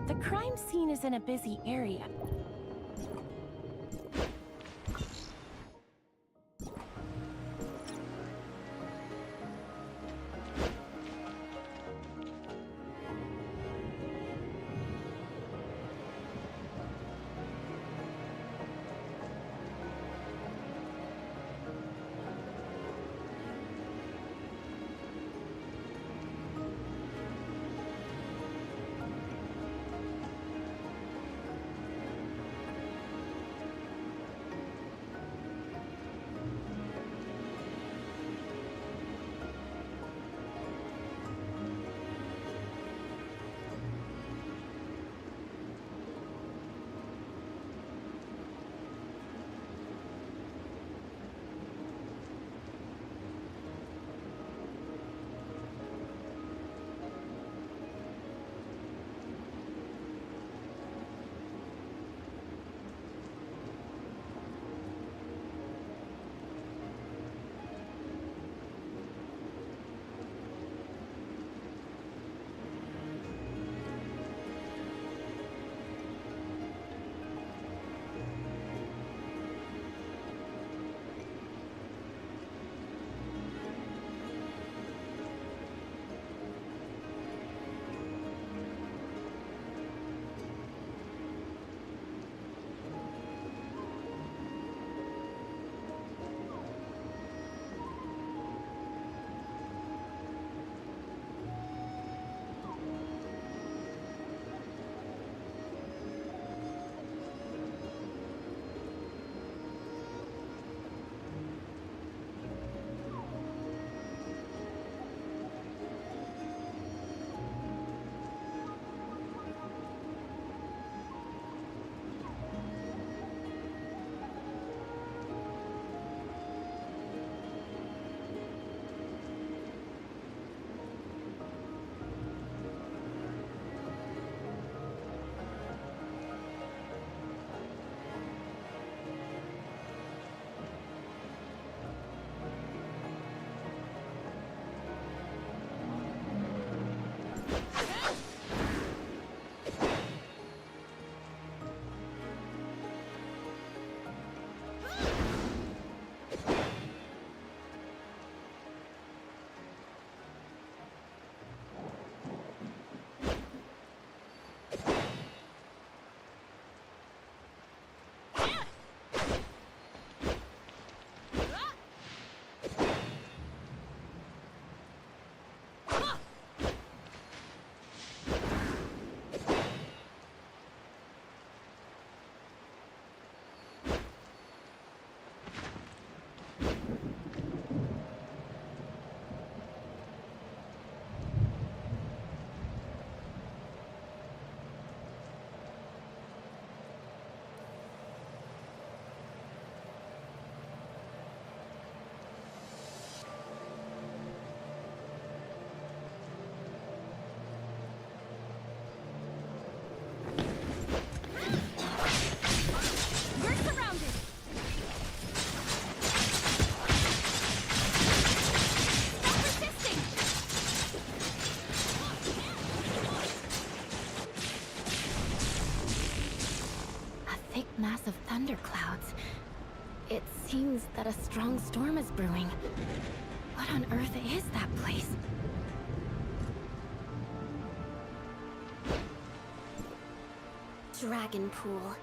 The crime scene is in a busy area. Mass of thunderclouds. It seems that a strong storm is brewing. What on earth is that place? Dragon Pool.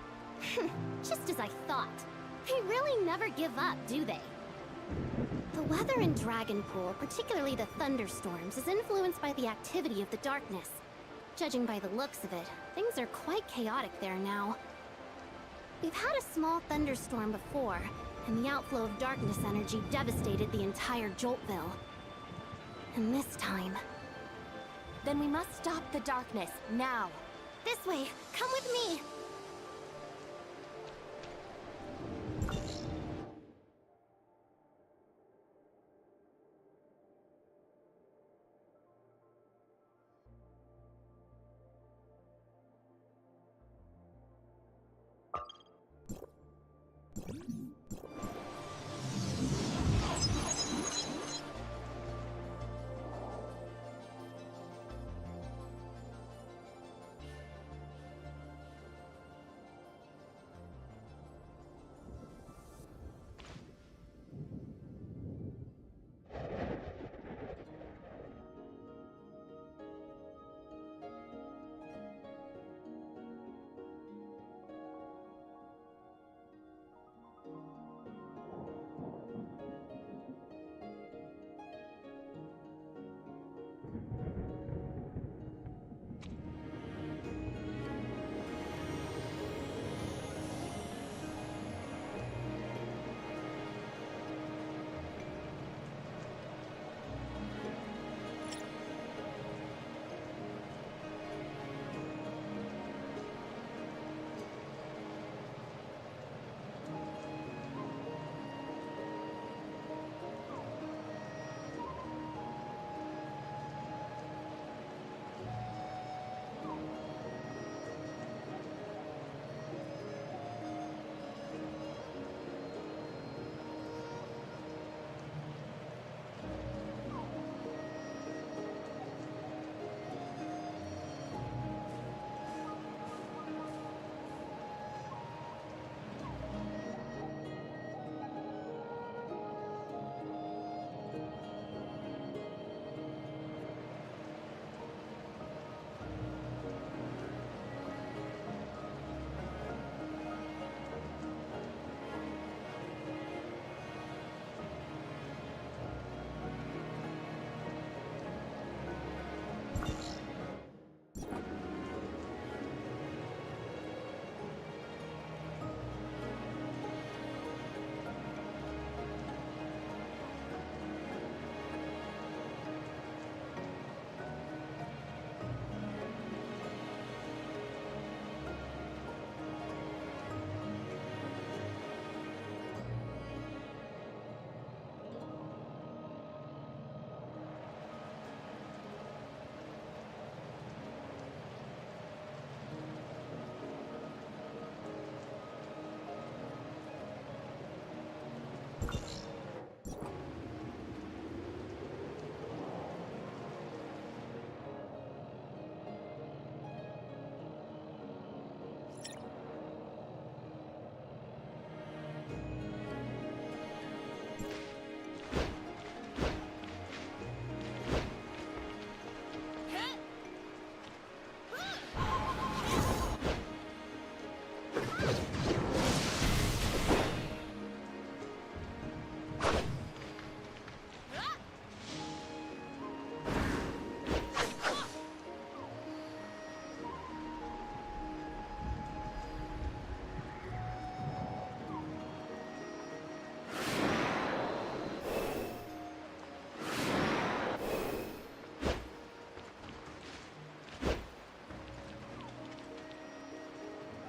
Just as I thought. They really never give up, do they? The weather in Dragon Pool, particularly the thunderstorms, is influenced by the activity of the darkness. Judging by the looks of it, things are quite chaotic there now. We've had a small thunderstorm before, and the outflow of darkness energy devastated the entire Joltville. And this time... Then we must stop the darkness, now! This way! Come with me!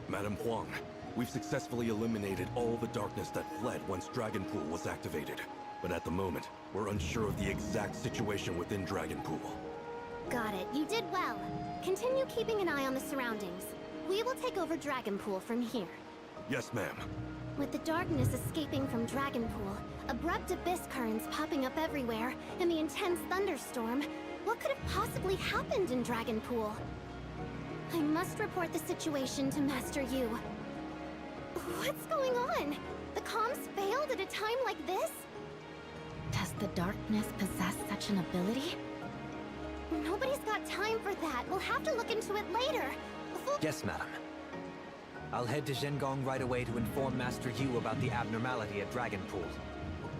Madame Huang, we've successfully eliminated all the darkness that fled once Dragonpool was activated. But at the moment, we're unsure of the exact situation within Dragonpool. Got it. You did well. Continue keeping an eye on the surroundings. We will take over Dragonpool from here. Yes, ma'am. With the darkness escaping from Dragonpool, abrupt abyss currents popping up everywhere, and the intense thunderstorm, what could have possibly happened in Dragonpool? I must report the situation to Master Yu. What's going on? The comms failed at a time like this? Does the darkness possess such an ability? Nobody's got time for that. We'll have to look into it later. Yes, madam. I'll head to Zhengong right away to inform Master Yu about the abnormality at Dragonpool.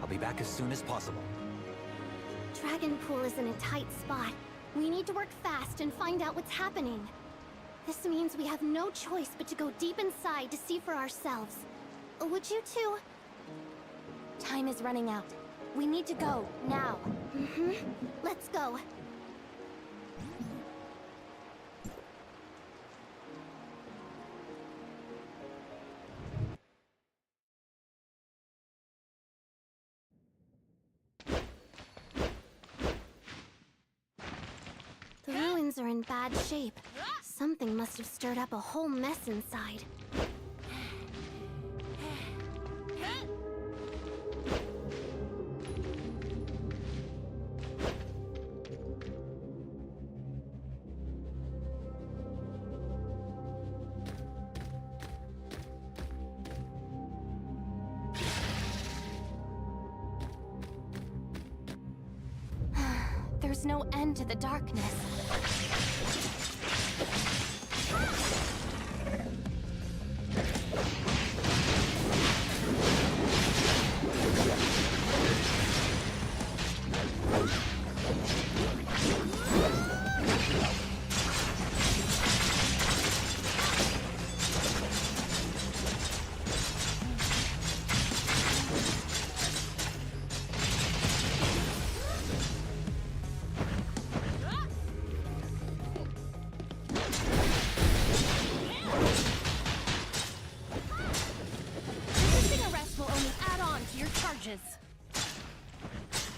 I'll be back as soon as possible. Dragonpool is in a tight spot. We need to work fast and find out what's happening. This means we have no choice but to go deep inside to see for ourselves. Would you two? Time is running out. We need to go, now. Let's go. The ruins are in bad shape. Something must have stirred up a whole mess inside. There's no end to the darkness.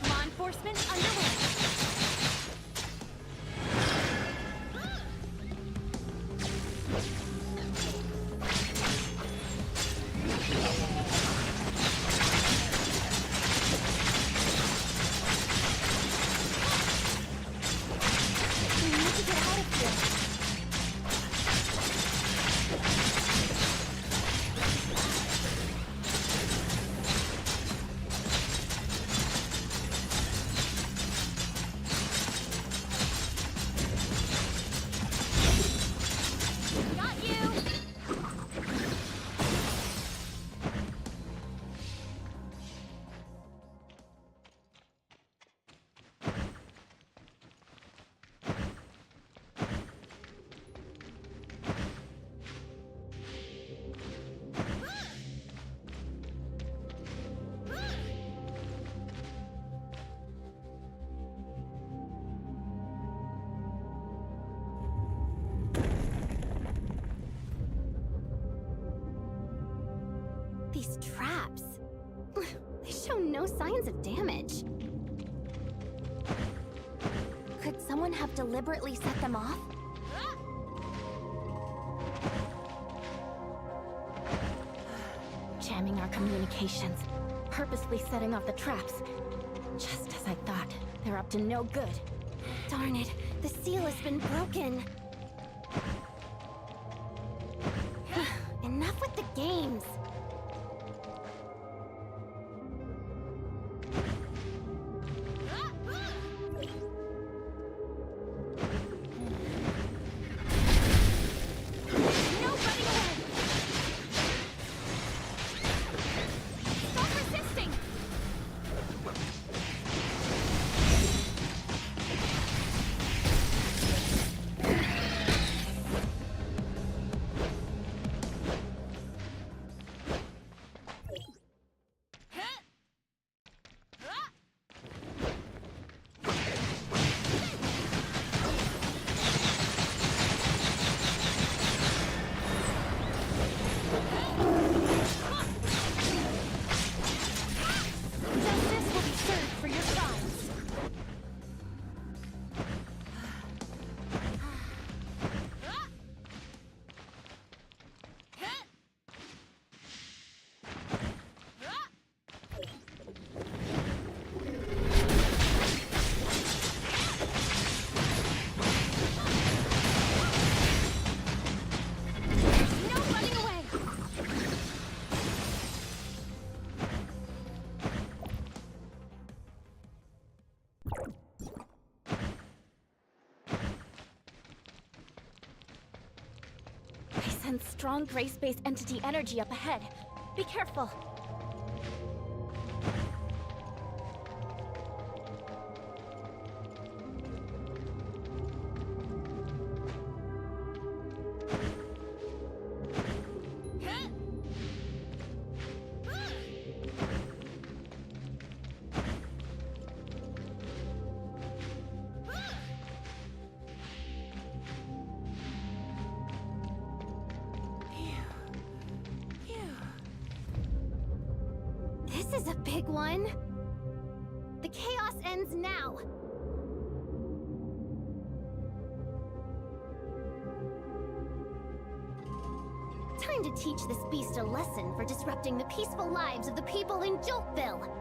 Law enforcement underway. We need to get out of here. These traps. They show no signs of damage. Could someone have deliberately set them off? Jamming our communications, purposely setting off the traps. Just as I thought, they're up to no good. Darn it, the seal has been broken. Enough with the games. sense strong gray-space entity energy up ahead. Be careful. This is a big one. The chaos ends now. Time to teach this beast a lesson for disrupting the peaceful lives of the people in Joltville.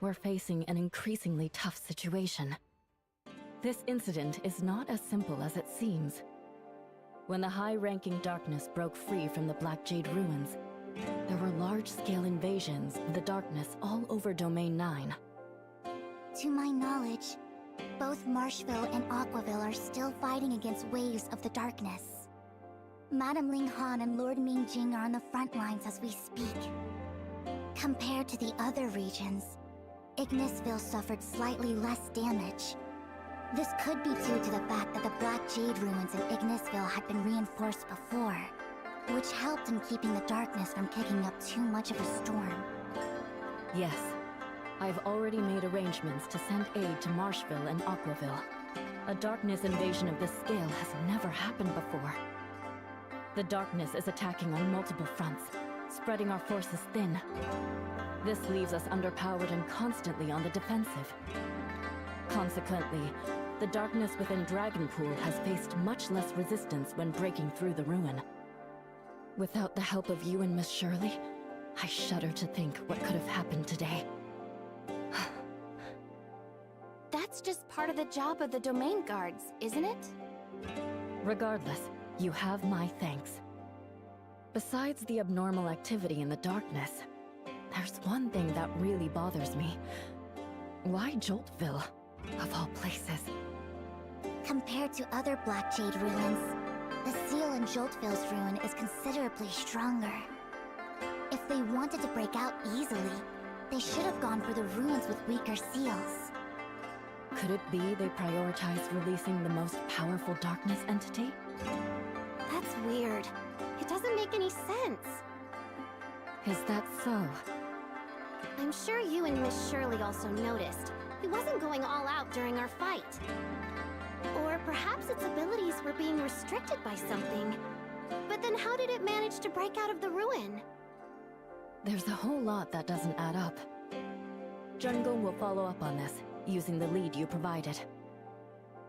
we're facing an increasingly tough situation. This incident is not as simple as it seems. When the high-ranking darkness broke free from the Black Jade ruins, there were large-scale invasions of the darkness all over Domain 9. To my knowledge, both Marshville and Aquaville are still fighting against waves of the darkness. Madame Ling Han and Lord Ming Jing are on the front lines as we speak. Compared to the other regions, Ignisville suffered slightly less damage. This could be due to the fact that the Black Jade ruins in Ignisville had been reinforced before, which helped in keeping the darkness from kicking up too much of a storm. Yes, I've already made arrangements to send aid to Marshville and Aquaville. A darkness invasion of this scale has never happened before. The darkness is attacking on multiple fronts, spreading our forces thin. This leaves us underpowered and constantly on the defensive. Consequently, the darkness within Dragonpool has faced much less resistance when breaking through the ruin. Without the help of you and Miss Shirley, I shudder to think what could have happened today. That's just part of the job of the Domain Guards, isn't it? Regardless, you have my thanks. Besides the abnormal activity in the darkness, there's one thing that really bothers me. Why Joltville, of all places? Compared to other Black Jade ruins, the seal in Joltville's ruin is considerably stronger. If they wanted to break out easily, they should have gone for the ruins with weaker seals. Could it be they prioritized releasing the most powerful darkness entity? That's weird. It doesn't make any sense. Is that so? I'm sure you and Miss Shirley also noticed. He wasn't going all out during our fight. Or perhaps its abilities were being restricted by something. But then how did it manage to break out of the ruin? There's a whole lot that doesn't add up. Jungong will follow up on this, using the lead you provided.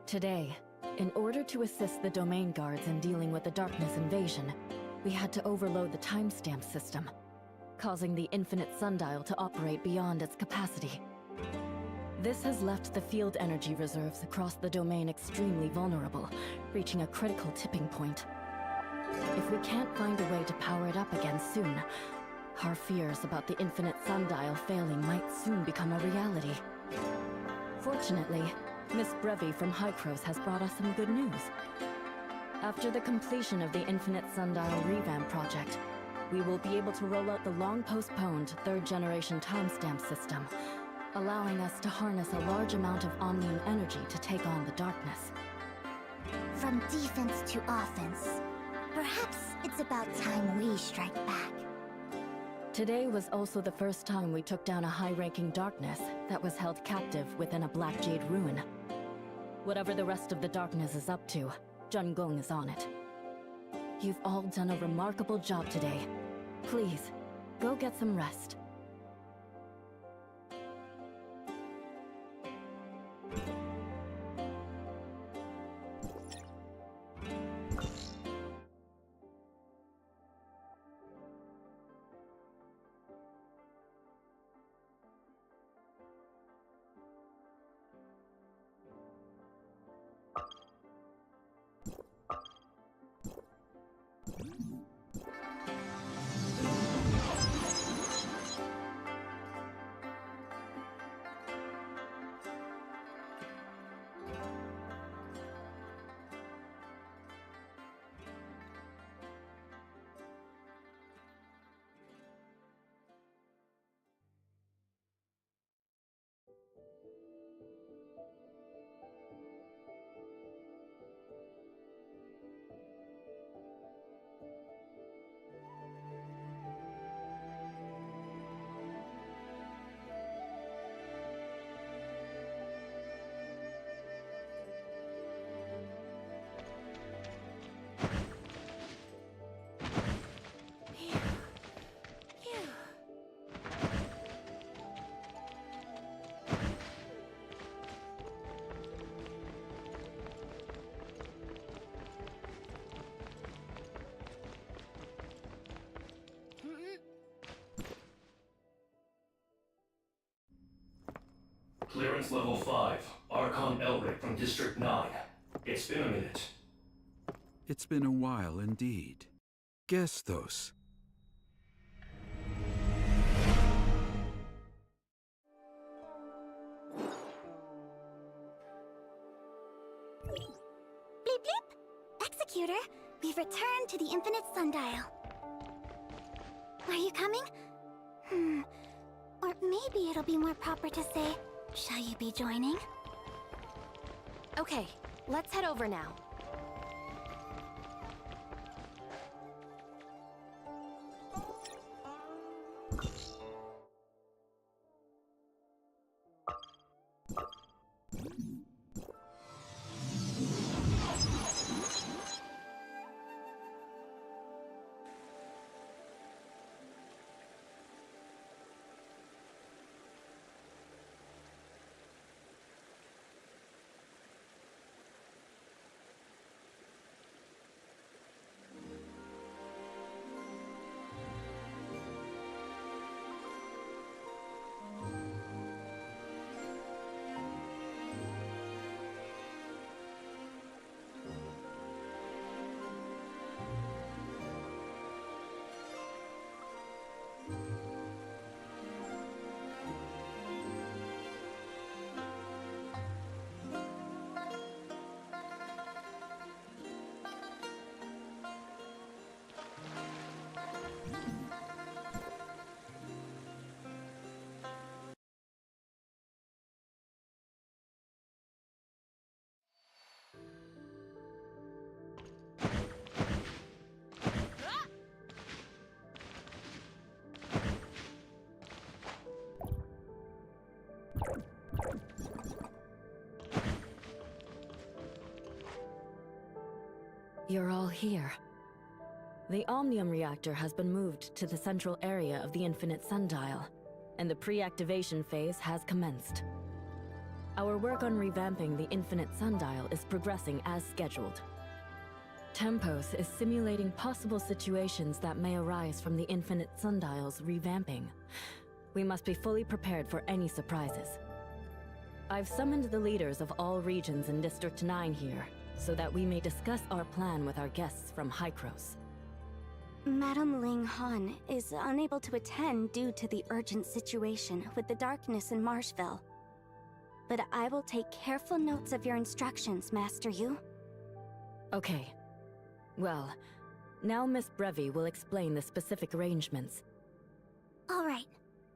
Today, in order to assist the Domain Guards in dealing with the darkness invasion, we had to overload the timestamp system, causing the Infinite Sundial to operate beyond its capacity. This has left the field energy reserves across the domain extremely vulnerable, reaching a critical tipping point. If we can't find a way to power it up again soon, our fears about the Infinite Sundial failing might soon become a reality. Fortunately, Miss Brevi from Hycros has brought us some good news. After the completion of the Infinite Sundial revamp project, we will be able to roll out the long-postponed third-generation timestamp system, allowing us to harness a large amount of Omnium energy to take on the darkness. From defense to offense. Perhaps it's about time we strike back. Today was also the first time we took down a high-ranking darkness that was held captive within a Black Jade ruin. Whatever the rest of the darkness is up to, Jungong is on it. You've all done a remarkable job today. Please, go get some rest. Clearance level 5. Archon Elric from District 9. It's been a minute. It's been a while indeed. Gestos. Bleep bleep! Executor, we've returned to the Infinite Sundial. Are you coming? Or maybe it'll be more proper to say, shall you be joining? Okay, let's head over now. You're all here. The Omnium reactor has been moved to the central area of the Infinite Sundial, and the pre-activation phase has commenced. Our work on revamping the Infinite Sundial is progressing as scheduled. Tempos is simulating possible situations that may arise from the Infinite Sundial's revamping. We must be fully prepared for any surprises. I've summoned the leaders of all regions in District 9 here, so that we may discuss our plan with our guests from Hykros. Madame Ling Han is unable to attend due to the urgent situation with the darkness in Marshville. But I will take careful notes of your instructions, Master Yu. Okay. Well, now Miss Brevi will explain the specific arrangements. Alright.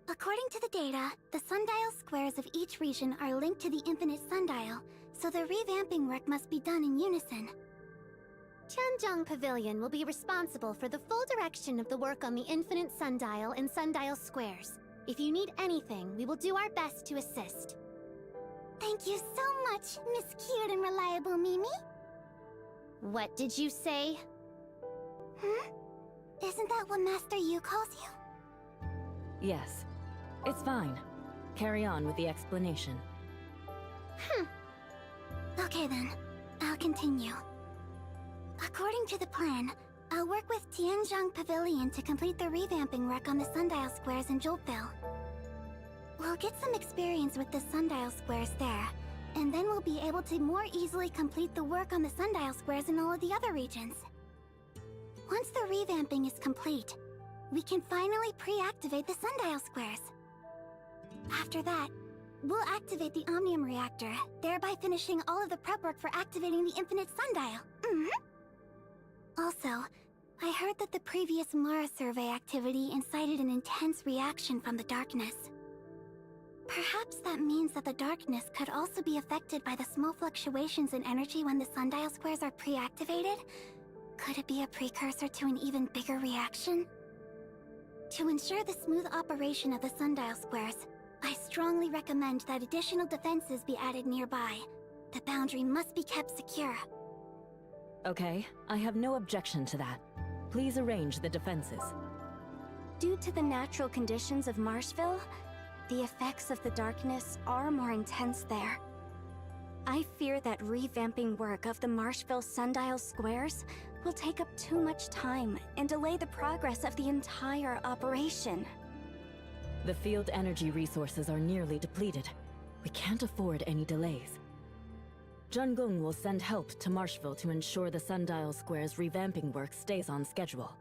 According to the data, the sundial squares of each region are linked to the Infinite Sundial, so the revamping work must be done in unison. Tianzhong Pavilion will be responsible for the full direction of the work on the Infinite Sundial and Sundial Squares. If you need anything, we will do our best to assist. Thank you so much, Miss Cute and Reliable Mimi. What did you say? Isn't that what Master Yu calls you? Yes. It's fine. Carry on with the explanation. Okay then, I'll continue. According to the plan, I'll work with Tianzhong Pavilion to complete the revamping work on the Sundial Squares in Joltville. We'll get some experience with the Sundial Squares there, and then we'll be able to more easily complete the work on the Sundial Squares in all of the other regions. Once the revamping is complete, we can finally pre-activate the Sundial Squares. After that, we'll activate the Omnium Reactor, thereby finishing all of the prep work for activating the Infinite Sundial. Also, I heard that the previous Mara survey activity incited an intense reaction from the darkness. Perhaps that means that the darkness could also be affected by the small fluctuations in energy when the Sundial Squares are pre-activated? Could it be a precursor to an even bigger reaction? To ensure the smooth operation of the Sundial Squares, I strongly recommend that additional defenses be added nearby. The boundary must be kept secure. Okay, I have no objection to that. Please arrange the defenses. Due to the natural conditions of Marshville, the effects of the darkness are more intense there. I fear that revamping work of the Marshville Sundial Squares will take up too much time and delay the progress of the entire operation. The field energy resources are nearly depleted. We can't afford any delays. Junggung will send help to Marshville to ensure the Sundial Square's revamping work stays on schedule.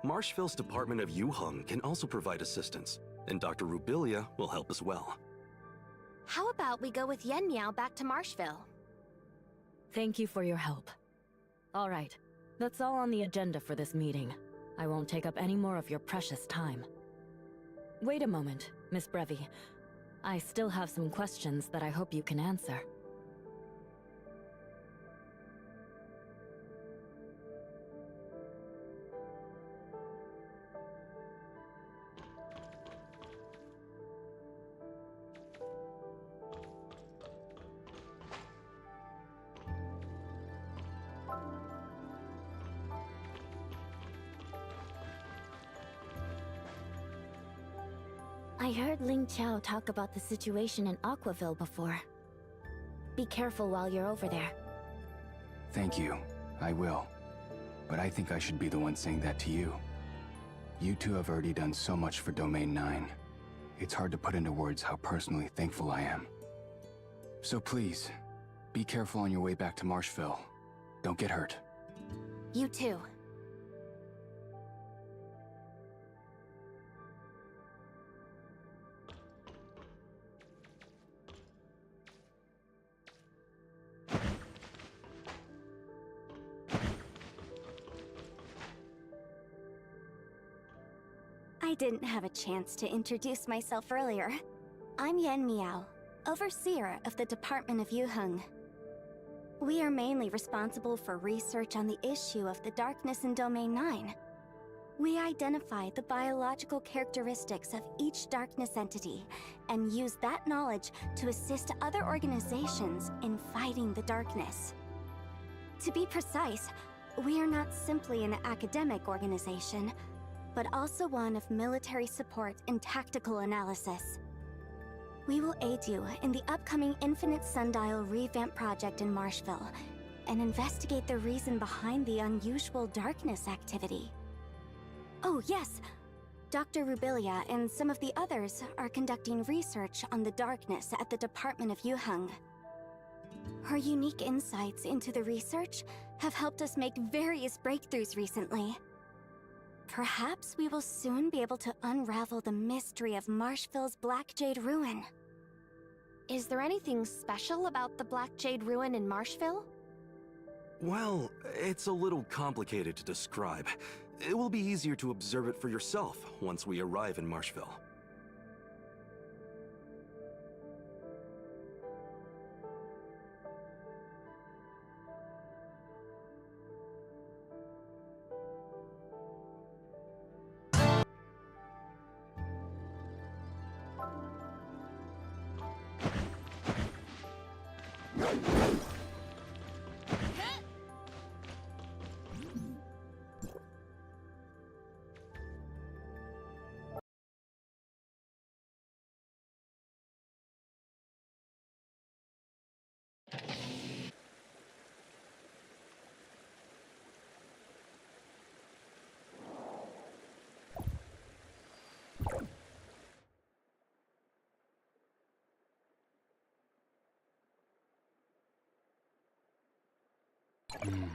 Marshville's Department of Yuheng can also provide assistance, and Dr. Rubilia will help as well. How about we go with Yen Miao back to Marshville? Thank you for your help. All right, that's all on the agenda for this meeting. I won't take up any more of your precious time. Wait a moment, Miss Brevi. I still have some questions that I hope you can answer. I heard Ling Qiao talk about the situation in Aquaville before. Be careful while you're over there. Thank you. I will. But I think I should be the one saying that to you. You two have already done so much for Domain 9. It's hard to put into words how personally thankful I am. So please, be careful on your way back to Marshville. Don't get hurt. You too. I didn't have a chance to introduce myself earlier. I'm Yen Miao, Overseer of the Department of Yuheng. We are mainly responsible for research on the issue of the darkness in Domain 9. We identify the biological characteristics of each darkness entity and use that knowledge to assist other organizations in fighting the darkness. To be precise, we are not simply an academic organization, but also one of military support and tactical analysis. We will aid you in the upcoming Infinite Sundial revamp project in Marshville and investigate the reason behind the unusual darkness activity. Oh yes, Dr. Rubilia and some of the others are conducting research on the darkness at the Department of Yuheng. Her unique insights into the research have helped us make various breakthroughs recently. Perhaps we will soon be able to unravel the mystery of Marshville's Black Jade Ruin. Is there anything special about the Black Jade Ruin in Marshville? Well, it's a little complicated to describe. It will be easier to observe it for yourself once we arrive in Marshville. Time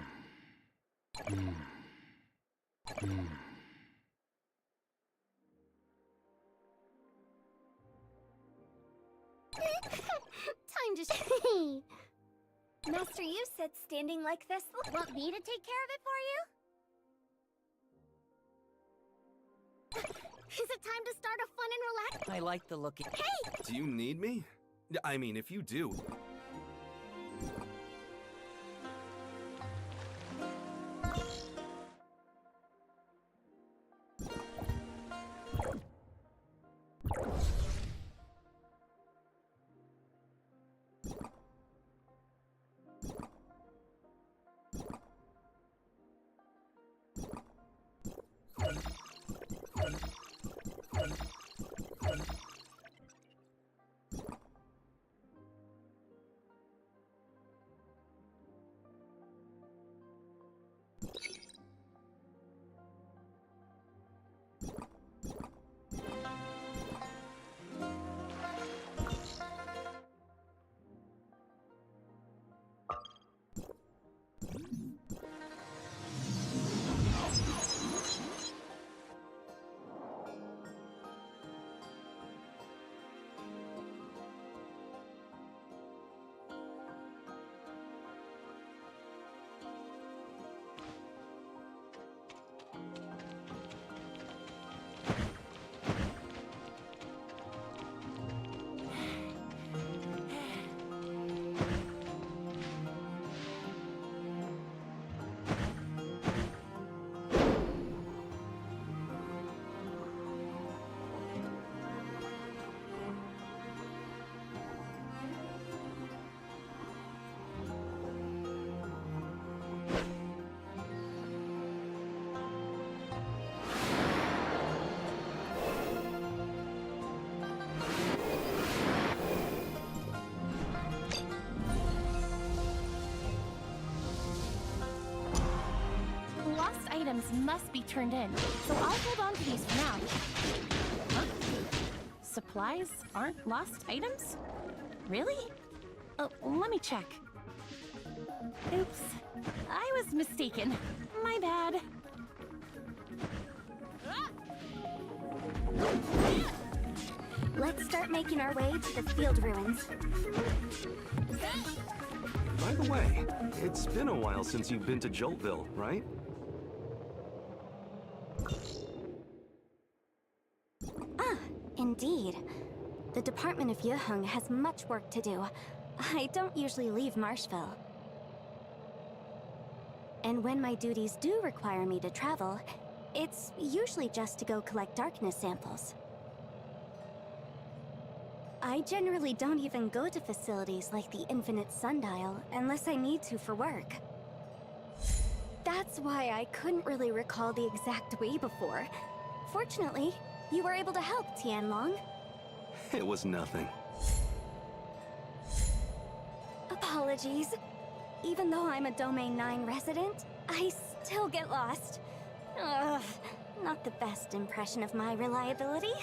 to Master Yu said standing like this. Want me to take care of it for you? Is it time to start a fun and relax? I like the look. Do you need me? I mean, if you do... items must be turned in, so I'll hold on to these for now. Huh? Supplies aren't lost items? Really? Oh, let me check. Oops. I was mistaken. My bad. Let's start making our way to the field ruins. By the way, it's been a while since you've been to Joltville, right? Ah, indeed. The Department of Yuheng has much work to do. I don't usually leave Marshville. And when my duties do require me to travel, it's usually just to go collect darkness samples. I generally don't even go to facilities like the Infinite Sundial unless I need to for work. That's why I couldn't really recall the exact way before. Fortunately, you were able to help, Tianlong. It was nothing. Apologies. Even though I'm a Domain 9 resident, I still get lost. Ugh, not the best impression of my reliability.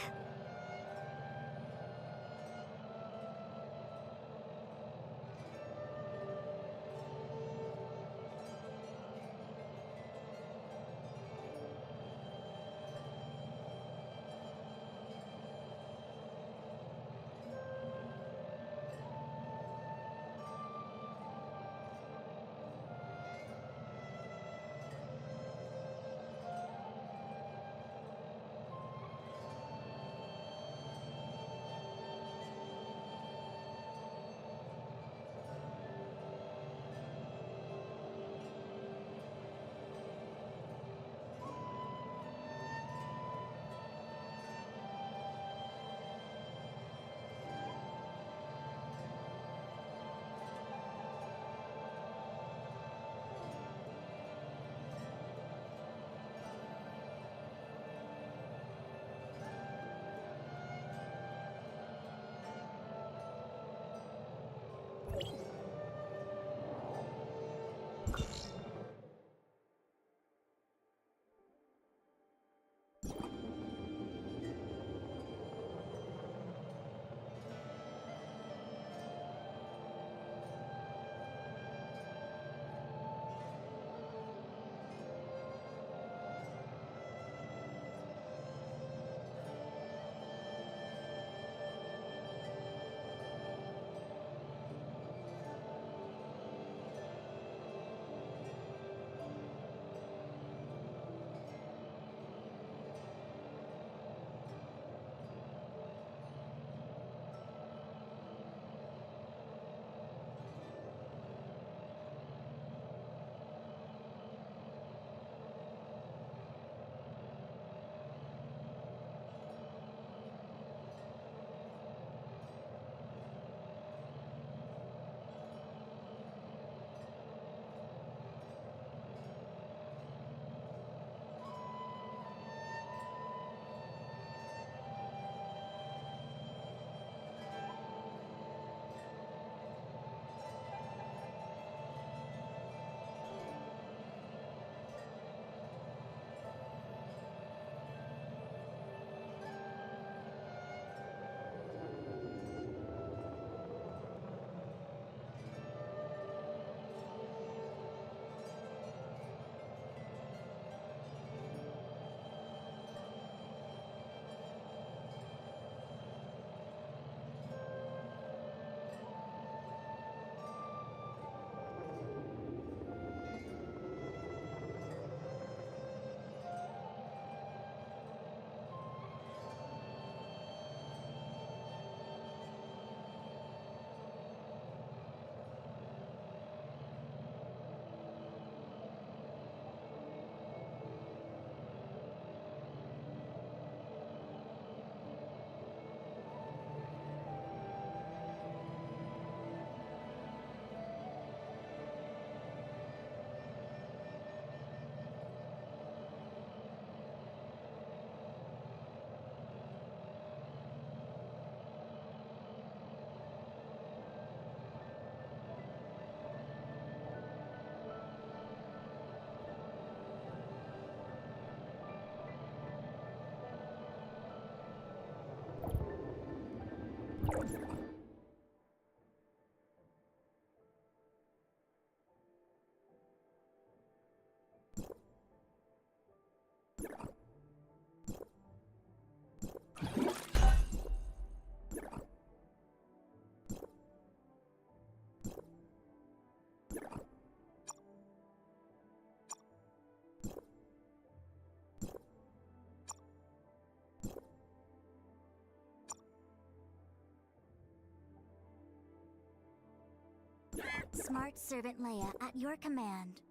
Smart Servant Leia, at your command.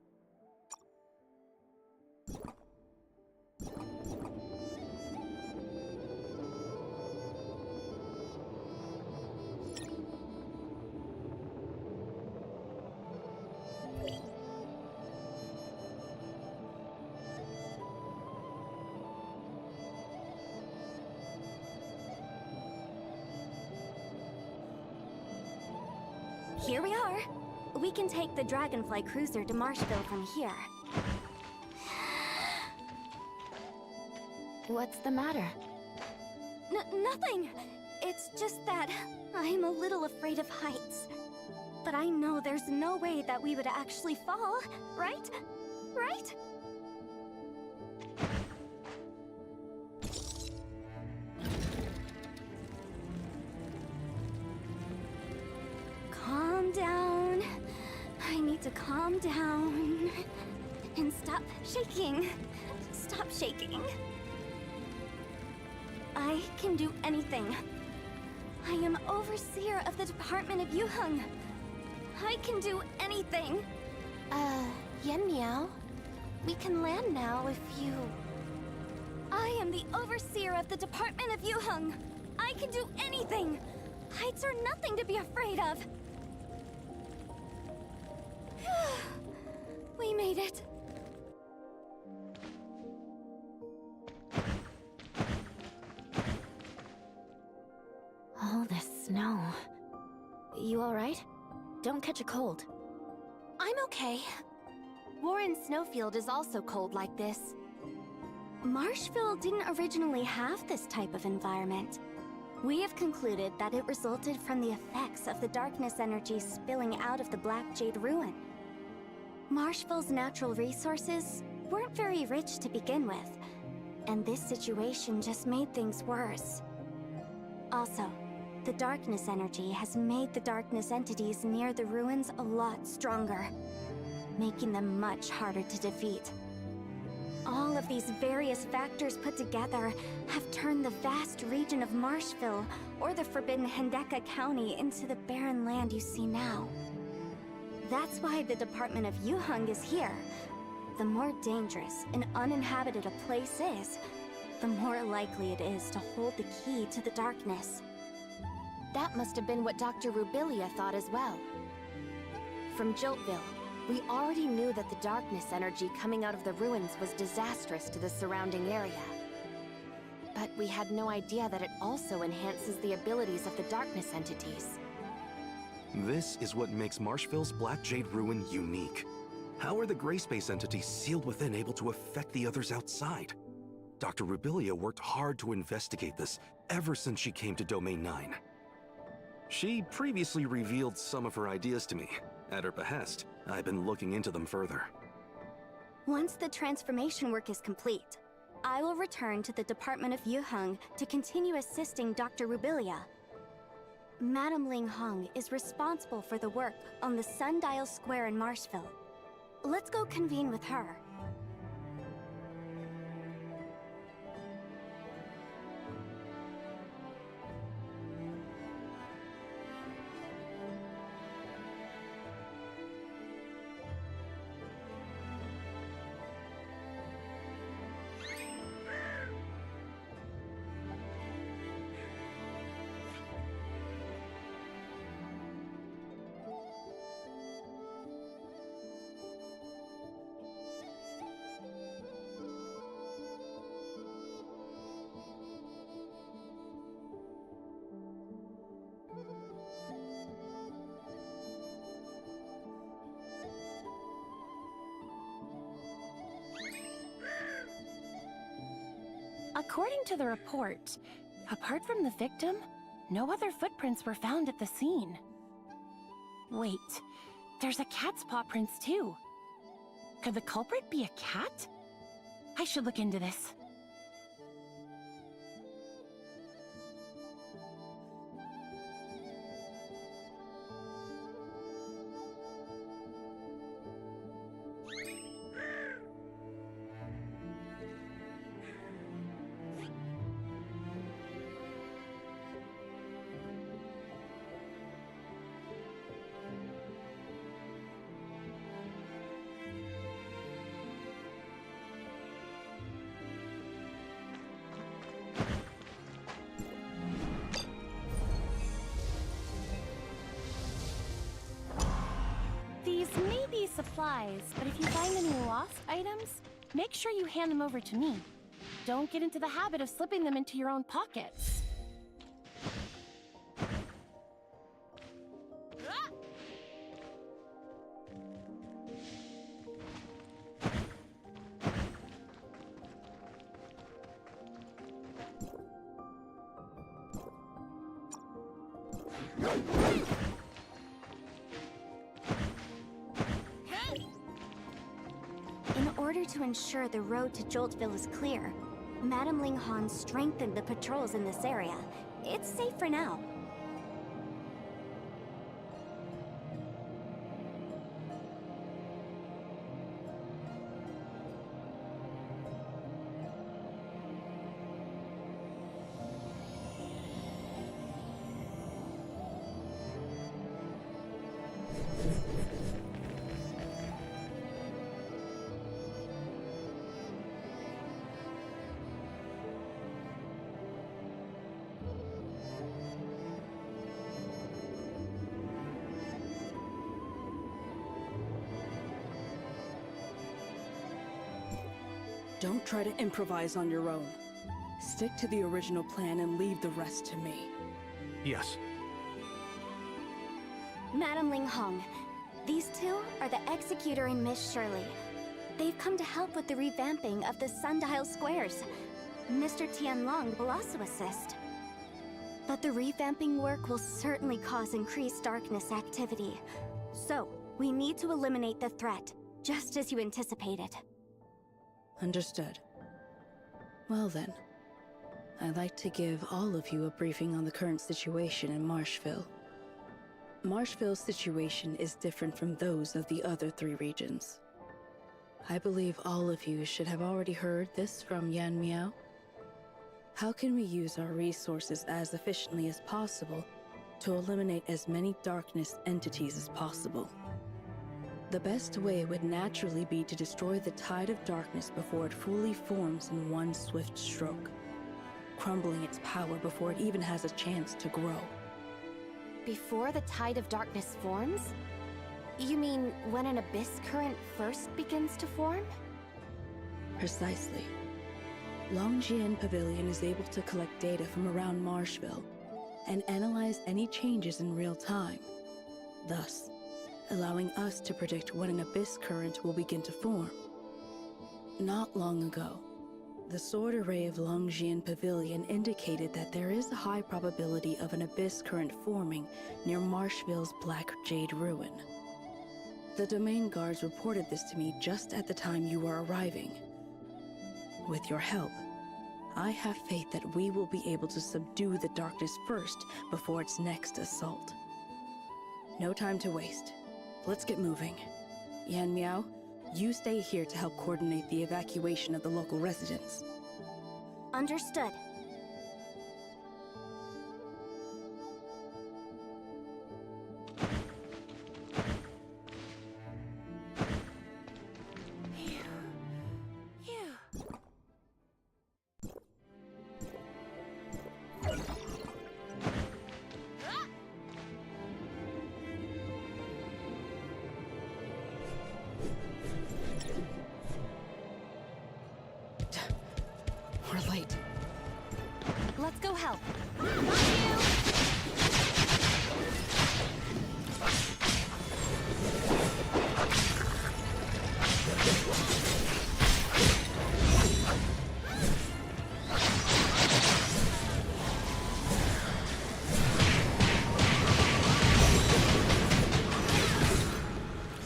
Here we are. We can take the Dragonfly cruiser to Marshville from here. What's the matter? Nothing. It's just that I'm a little afraid of heights. But I know there's no way that we would actually fall, right? Right? Calm down. I need to calm down. And stop shaking. Stop shaking. I can do anything. I am overseer of the Department of Yuheng. I can do anything. Yen Miao? We can land now if you... I am the overseer of the Department of Yuheng. I can do anything. Heights are nothing to be afraid of. We made it. All this snow. You alright? Don't catch a cold. I'm okay. Warren Snowfield is also cold like this. Marshville didn't originally have this type of environment. We have concluded that it resulted from the effects of the darkness energy spilling out of the Black Jade Ruin. Marshville's natural resources weren't very rich to begin with, and this situation just made things worse. Also, the darkness energy has made the darkness entities near the ruins a lot stronger, making them much harder to defeat. All of these various factors put together have turned the vast region of Marshville, or the Forbidden Hendeka County, into the barren land you see now. That's why the Department of Yuheng is here. The more dangerous and uninhabited a place is, the more likely it is to hold the key to the darkness. That must have been what Dr. Rubilia thought as well. From Joltville, we already knew that the darkness energy coming out of the ruins was disastrous to the surrounding area. But we had no idea that it also enhances the abilities of the darkness entities. This is what makes Marshville's Black Jade Ruin unique. How are the gray space entities sealed within able to affect the others outside? Dr. Rubilia worked hard to investigate this ever since she came to Domain 9. She previously revealed some of her ideas to me. At her behest, I've been looking into them further. Once the transformation work is complete, I will return to the Department of Yuheng to continue assisting Dr. Rubilia. Madame Ling Hong is responsible for the work on the Sundial Square in Marshville. Let's go convene with her. According to the report, apart from the victim, no other footprints were found at the scene. Wait, there's a cat's paw prints too. Could the culprit be a cat? I should look into this. supplies, but if you find any lost items, make sure you hand them over to me. Don't get into the habit of slipping them into your own pockets. In order to ensure the road to Joltville is clear, Madame Ling Han strengthened the patrols in this area. It's safe for now. Don't try to improvise on your own. Stick to the original plan and leave the rest to me. Yes. Madame Ling Hong, these two are the Executor and Miss Shirley. They've come to help with the revamping of the Sundial Squares. Mr. Tianlong will also assist. But the revamping work will certainly cause increased darkness activity. So, we need to eliminate the threat, just as you anticipated. Understood. Well then, I'd like to give all of you a briefing on the current situation in Marshville. Marshville's situation is different from those of the other 3 regions. I believe all of you should have already heard this from Yan Miao. How can we use our resources as efficiently as possible to eliminate as many darkness entities as possible? The best way would naturally be to destroy the tide of darkness before it fully forms in one swift stroke, crumbling its power before it even has a chance to grow. Before the tide of darkness forms? You mean when an abyss current first begins to form? Precisely. Longjian Pavilion is able to collect data from around Marshville and analyze any changes in real time, thus allowing us to predict when an abyss current will begin to form. Not long ago, the sword array of Longjian Pavilion indicated that there is a high probability of an abyss current forming near Marshville's Black Jade Ruin. The domain guards reported this to me just at the time you were arriving. With your help, I have faith that we will be able to subdue the darkness first before its next assault. No time to waste. Let's get moving. Yan Miao, you stay here to help coordinate the evacuation of the local residents. Understood. We're late. Let's go help.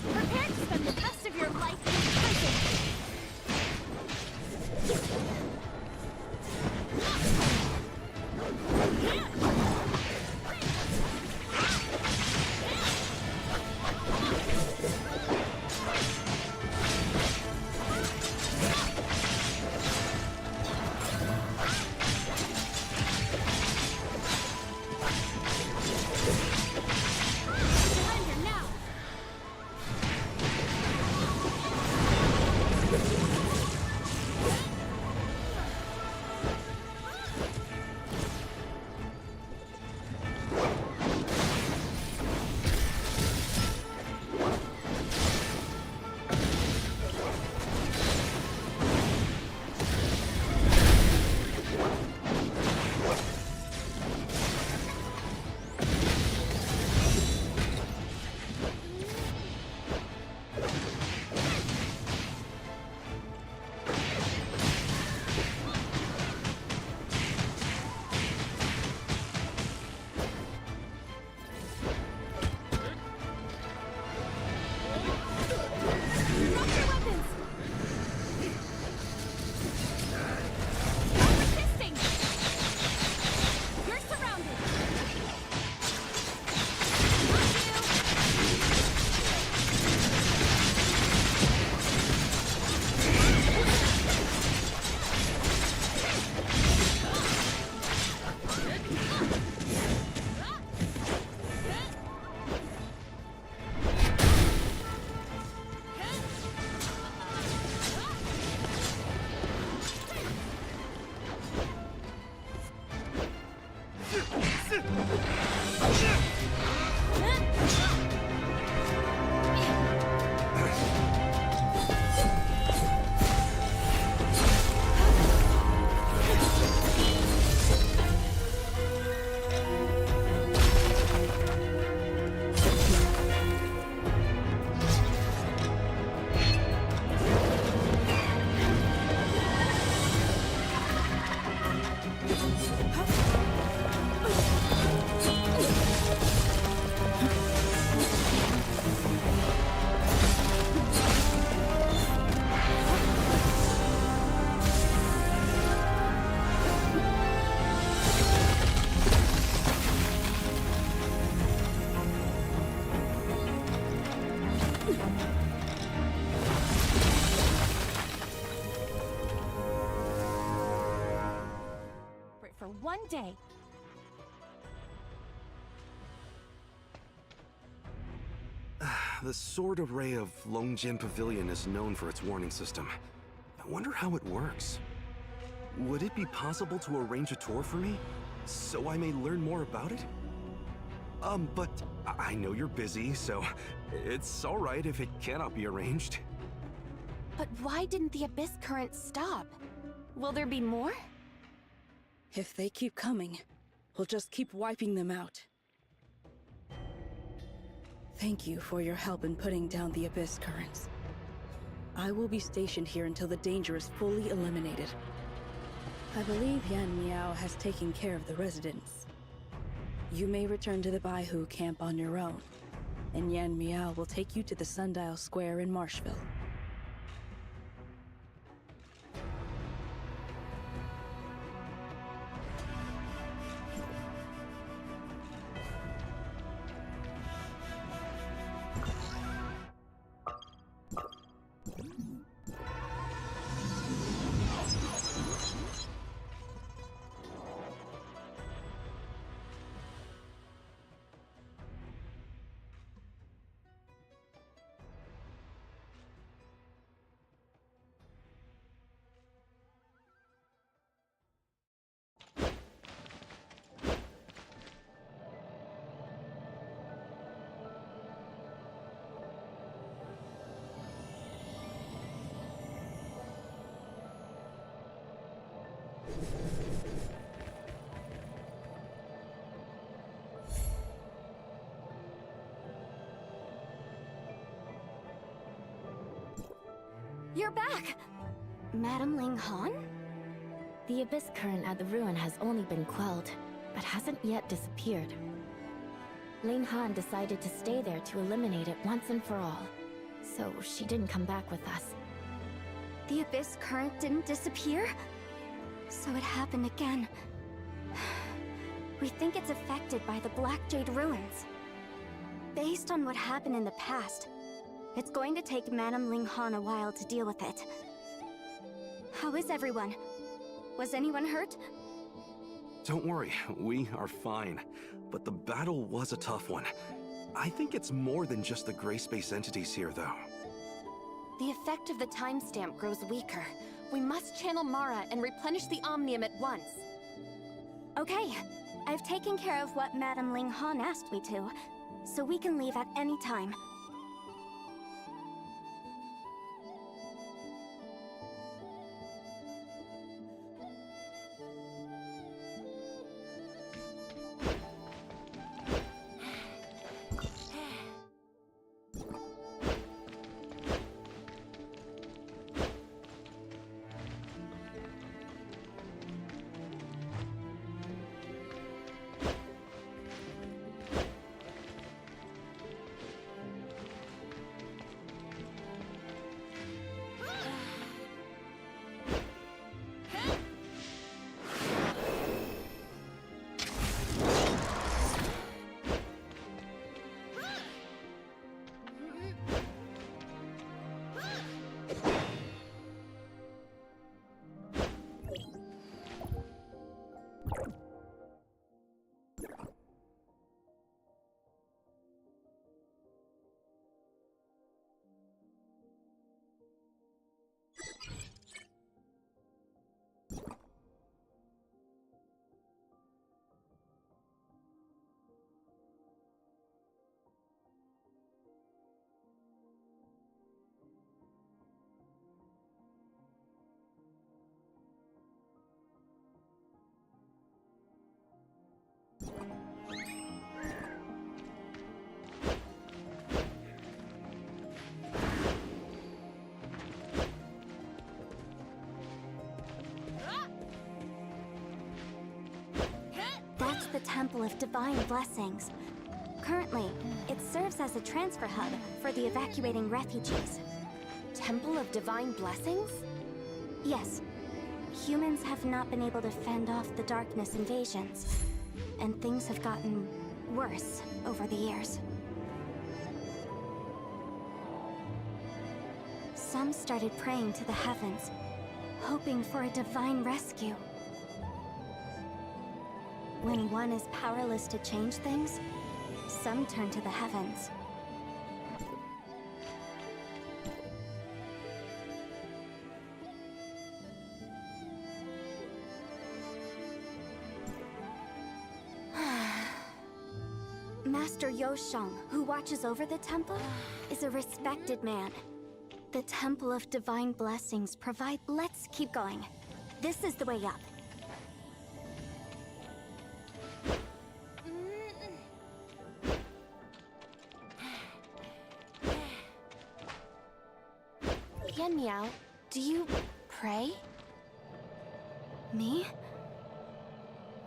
Prepare to spend the rest of your life in prison. Surrender now. For one day. The sword array of Longjian Pavilion is known for its warning system. I wonder how it works. Would it be possible to arrange a tour for me, so I may learn more about it? But I know you're busy, so it's alright if it cannot be arranged. But why didn't the Abyss Current stop? Will there be more? If they keep coming, we'll just keep wiping them out. Thank you for your help in putting down the Abyss Currents. I will be stationed here until the danger is fully eliminated. I believe Yan Miao has taken care of the residents. You may return to the Baihu camp on your own, and Yan Miao will take you to the Sundial Square in Marshville. You're back! Madame Ling Han? The Abyss Current at the ruin has only been quelled, but hasn't yet disappeared. Ling Han decided to stay there to eliminate it once and for all, so she didn't come back with us. The Abyss Current didn't disappear? So it happened again. We think it's affected by the Black Jade ruins. Based on what happened in the past, it's going to take Madame Ling Han a while to deal with it. How is everyone? Was anyone hurt? Don't worry, we are fine. But the battle was a tough one. I think it's more than just the gray space entities here, though. The effect of the timestamp grows weaker. We must channel Mara and replenish the Omnium at once. Okay, I've taken care of what Madame Ling Han asked me to, so we can leave at any time. the Temple of Divine Blessings. Currently, it serves as a transfer hub for the evacuating refugees. Temple of Divine Blessings? Yes. Humans have not been able to fend off the darkness invasions, and things have gotten worse over the years. Some started praying to the heavens, hoping for a divine rescue. When one is powerless to change things, some turn to the heavens. Master Yosheng, who watches over the temple, is a respected man. The Temple of Divine Blessings provide... Let's keep going. This is the way up. Yan Miao, do you pray? Me?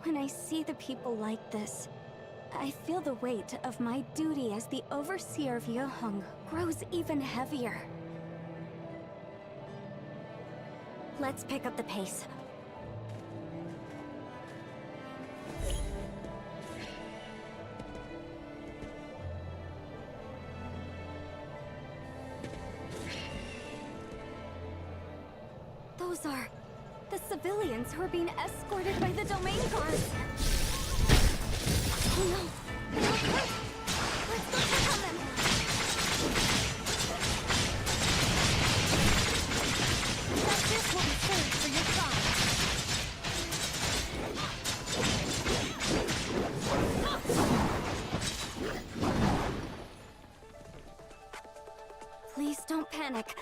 When I see the people like this, I feel the weight of my duty as the overseer of Yuheng grows even heavier. Let's pick up the pace. Those are the civilians who are being escorted by the domain guards. Oh no, they look hurt. Let's go check on them. That this will be served for your Please don't panic.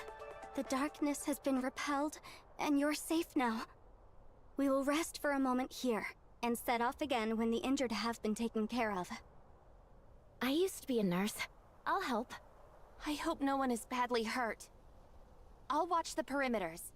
The darkness has been repelled, and you're safe now. We will rest for a moment here, and set off again when the injured have been taken care of. I used to be a nurse. I'll help. I hope no one is badly hurt. I'll watch the perimeters.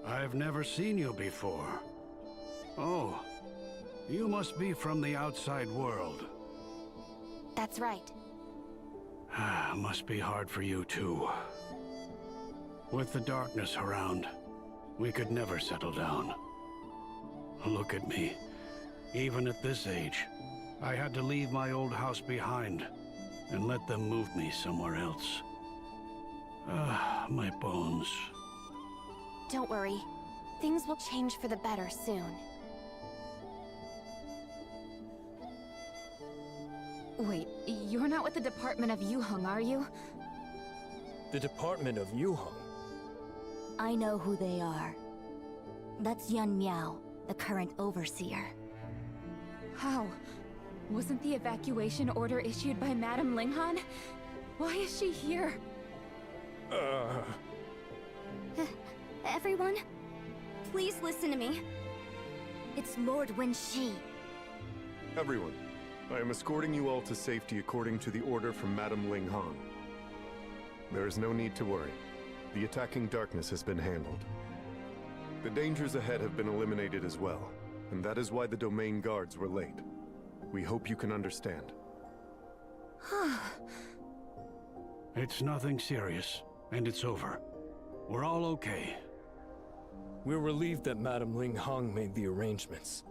I've never seen you before. Oh, you must be from the outside world. That's right. Must be hard for you too. With the darkness around, we could never settle down. Look at me. Even at this age, I had to leave my old house behind and let them move me somewhere else. My bones. Don't worry. Things will change for the better soon. Wait, you're not with the Department of Yuheng, are you? The Department of Yuheng? I know who they are. That's Yan Miao, the current overseer. How? Wasn't the evacuation order issued by Madame Linghan? Why is she here? Everyone, please listen to me. It's Lord Wenxi. Everyone, I am escorting you all to safety according to the order from Madame Linghan. There is no need to worry. The attacking darkness has been handled. The dangers ahead have been eliminated as well, and that is why the domain guards were late. We hope you can understand. It's nothing serious, and it's over. We're all okay. We're relieved that Madame Linghan made the arrangements.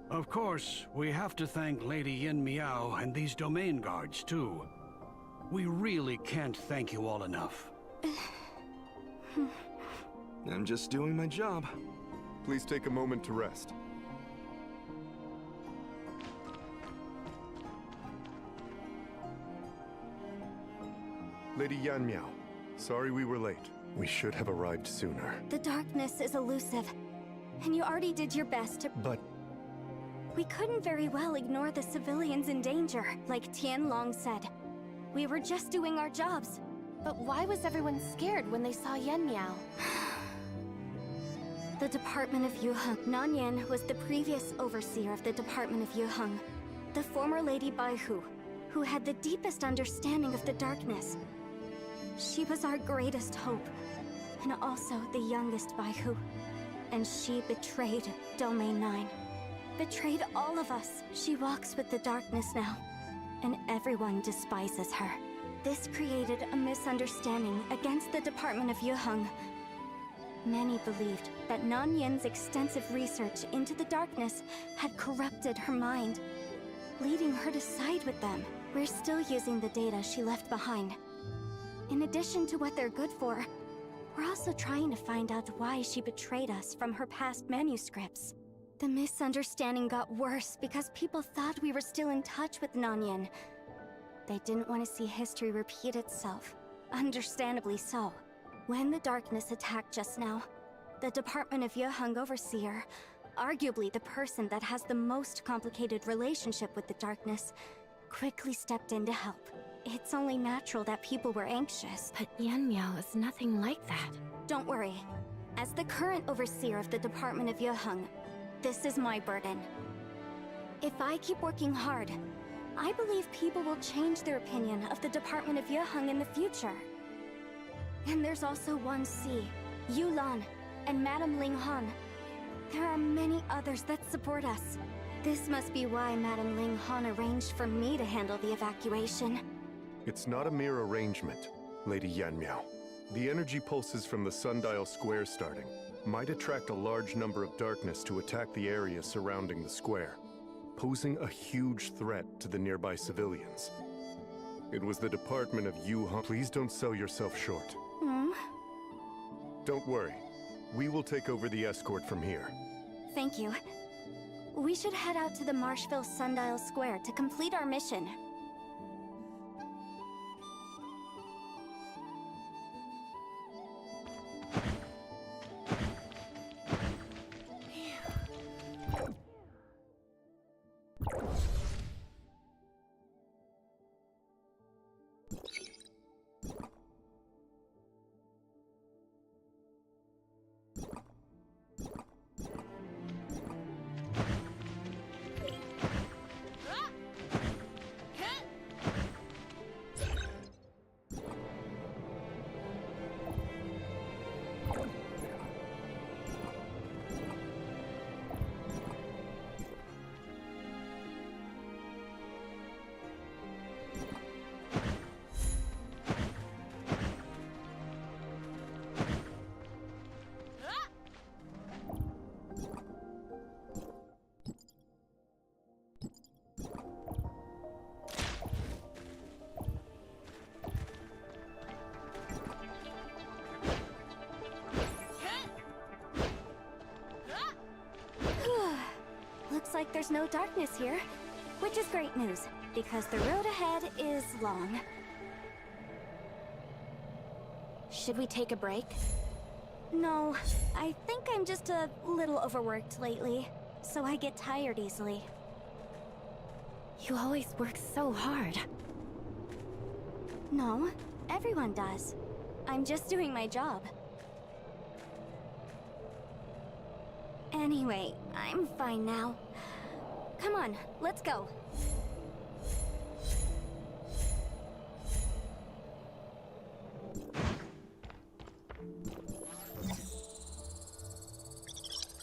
Of course, we have to thank Lady Yan Miao and these domain guards, too. We really can't thank you all enough. I'm just doing my job. Please take a moment to rest. Lady Yanmiao, sorry we were late. We should have arrived sooner. The darkness is elusive, and you already did your best to... But We couldn't very well ignore the civilians in danger, like Tianlong said. We were just doing our jobs. But why was everyone scared when they saw Yen Miao? The Department of Yuheng. Nanyan was the previous overseer of the Department of Yuheng. The former Lady Baihu, who had the deepest understanding of the darkness. She was our greatest hope, and also the youngest Baihu. And she betrayed Domain 9. Betrayed all of us. She walks with the darkness now, and everyone despises her. This created a misunderstanding against the Department of Yuheng. Many believed that Nanyan's extensive research into the darkness had corrupted her mind, leading her to side with them. We're still using the data she left behind. In addition to what they're good for, we're also trying to find out why she betrayed us from her past manuscripts. The misunderstanding got worse because people thought we were still in touch with Nanyan. They didn't want to see history repeat itself. Understandably so. When the darkness attacked just now, the Department of Yuheng Overseer, arguably the person that has the most complicated relationship with the darkness, quickly stepped in to help. It's only natural that people were anxious. But Yan Miao is nothing like that. Don't worry. As the current overseer of the Department of Yuheng, this is my burden. If I keep working hard, I believe people will change their opinion of the Department of Yuheng in the future. And there's also 1C, Yulan, and Madame Ling Han. There are many others that support us. This must be why Madame Ling Han arranged for me to handle the evacuation. It's not a mere arrangement, Lady Yanmiao. The energy pulses from the sundial square starting might attract a large number of darkness to attack the area surrounding the square, posing a huge threat to the nearby civilians. It was the Department of Yuheng. Please don't sell yourself short. Don't worry. We will take over the escort from here. Thank you. We should head out to the Marshville Sundial Square to complete our mission. Looks like there's no darkness here, which is great news, because the road ahead is long. Should we take a break? No, I think I'm just a little overworked lately, so I get tired easily. You always work so hard. No, everyone does. I'm just doing my job. Anyway, I'm fine now. Come on, let's go.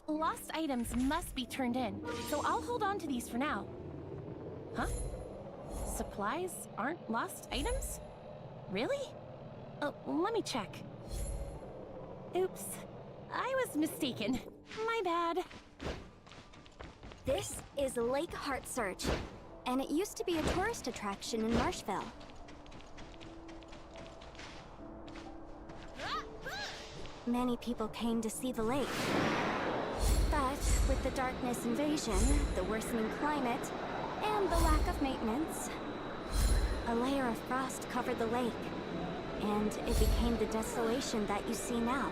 Lost items must be turned in, so I'll hold on to these for now. Huh? Supplies aren't lost items? Really? Oh, let me check. Oops. I was mistaken. My bad. This is Lake Heart Search, and it used to be a tourist attraction in Marshville. many people came to see the lake. But with the darkness invasion, the worsening climate, and the lack of maintenance, a layer of frost covered the lake, and it became the desolation that you see now.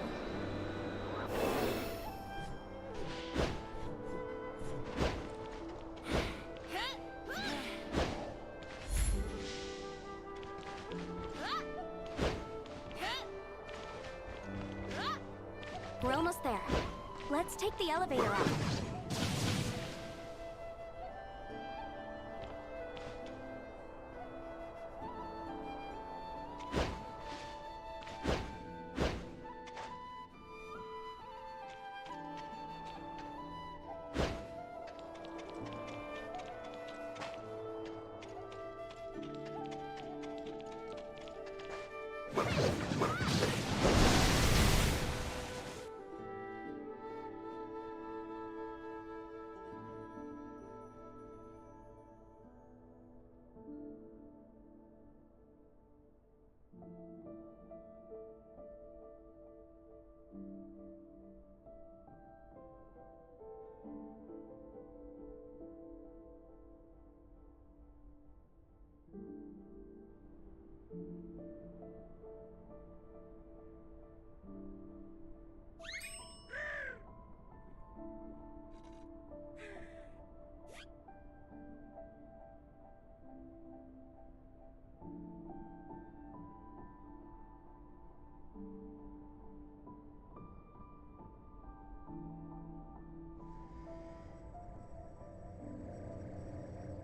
We're almost there. Let's take the elevator up.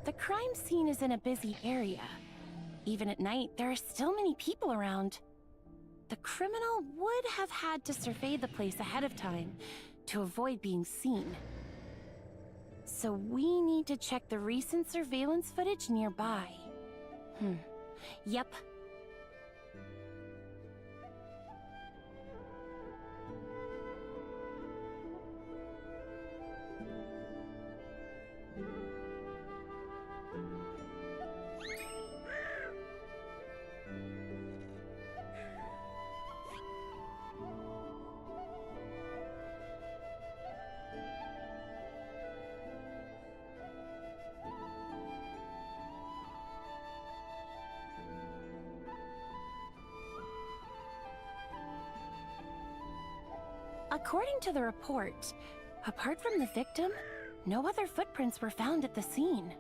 The crime scene is in a busy area. Even at night, there are still many people around. The criminal would have had to survey the place ahead of time to avoid being seen. So we need to check the recent surveillance footage nearby. Yep. According to the report, apart from the victim, no other footprints were found at the scene.